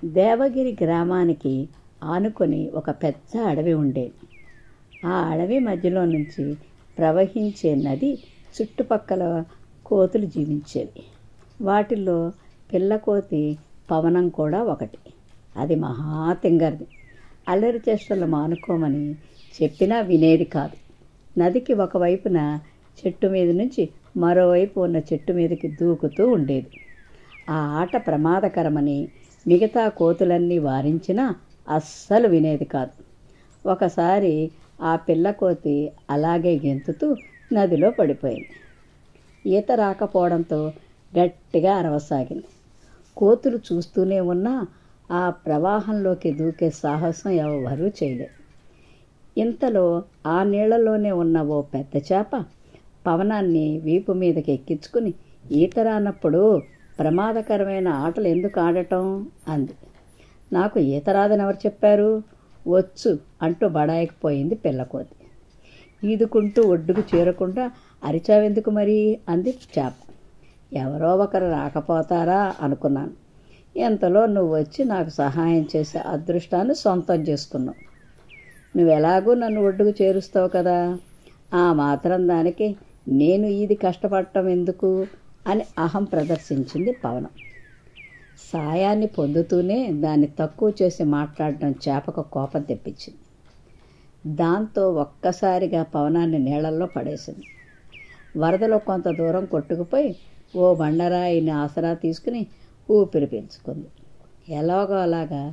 దేవగిరి గ్రామానికి ఆనుకొని ఒక పెద్ద అడవి ఉండేది. ఆ అడవి మధ్యలో నుంచి ప్రవహించే నది చుట్టుపక్కల కోతులు జీవించేవి. వాటిల్లో పిల్లకోతి పవనం కూడా ఒకటి. అది మహా తింగర్ది. అల్లరి చేష్టలు మానుకోమని చెప్పినా వినేది కాదు. నదికి ఒకవైపున చెట్టు మీద నుంచి మరోవైపు ఉన్న చెట్టు మీదకి దూకుతూ ఉండేది. ఆ ఆట ప్రమాదకరమని మిగతా కోతులన్నీ వారించినా అస్సలు వినేది కాదు. ఒకసారి ఆ పిల్లకోతి అలాగే గెంతుతూ నదిలో పడిపోయింది. ఈత రాకపోవడంతో గట్టిగా అరవసాగింది. కోతులు చూస్తూనే ఉన్నా ఆ ప్రవాహంలోకి దూకే సాహసం ఎవరూ చేయలేదు. ఇంతలో ఆ నీళ్లలోనే ఉన్న ఓ పెద్ద చేప పవనాన్ని వీపు మీదకి ఎక్కించుకుని, ఈత రానప్పుడు ప్రమాదకరమైన ఆటలు ఎందుకు ఆడటం అంది. నాకు ఈత రాదని ఎవరు చెప్పారు? వచ్చు అంటూ బడాయికిపోయింది పిల్లకోతి. ఈదుకుంటూ ఒడ్డుకు చేరకుండా అరిచావెందుకు మరి అంది చేప. ఎవరో ఒకరు రాకపోతారా అనుకున్నాను. ఎంతలో నువ్వు వచ్చి నాకు సహాయం చేసే అదృష్టాన్ని సొంతం చేసుకున్నావు. నువ్వెలాగూ నన్ను ఒడ్డుకు చేరుస్తావు కదా, ఆ మాత్రం దానికి నేను ఇది కష్టపడటం ఎందుకు అని అహం ప్రదర్శించింది పవనం. సాయాన్ని పొందుతూనే దాన్ని తక్కువ చేసి మాట్లాడడం చేపకు కోపం తెప్పించింది. దాంతో ఒక్కసారిగా పవనాన్ని నీళ్లలో పడేసింది. వరదలో కొంత దూరం కొట్టుకుపోయి ఓ బండరాయిని ఆసరా తీసుకుని ఊపిరి పీల్చుకుంది. ఎలాగో అలాగా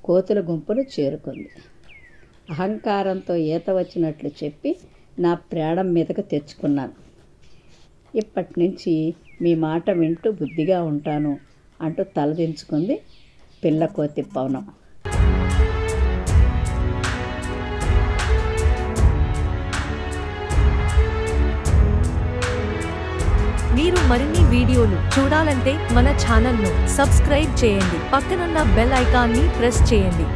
కోతుల గుంపును చేరుకుంది. అహంకారంతో ఈత వచ్చినట్లు చెప్పి నా ప్రాణం మీదకు తెచ్చుకున్నాను. ఇప్పటి నుంచి మీ మాట వింటూ బుద్ధిగా ఉంటాను అంటూ తలదించుకుంది పిల్లకోతి పవనం. మీరు మరిన్ని వీడియోలు చూడాలంటే మన ఛానల్ను సబ్స్క్రైబ్ చేయండి. పక్కనున్న బెల్ ఐకాన్ని ప్రెస్ చేయండి.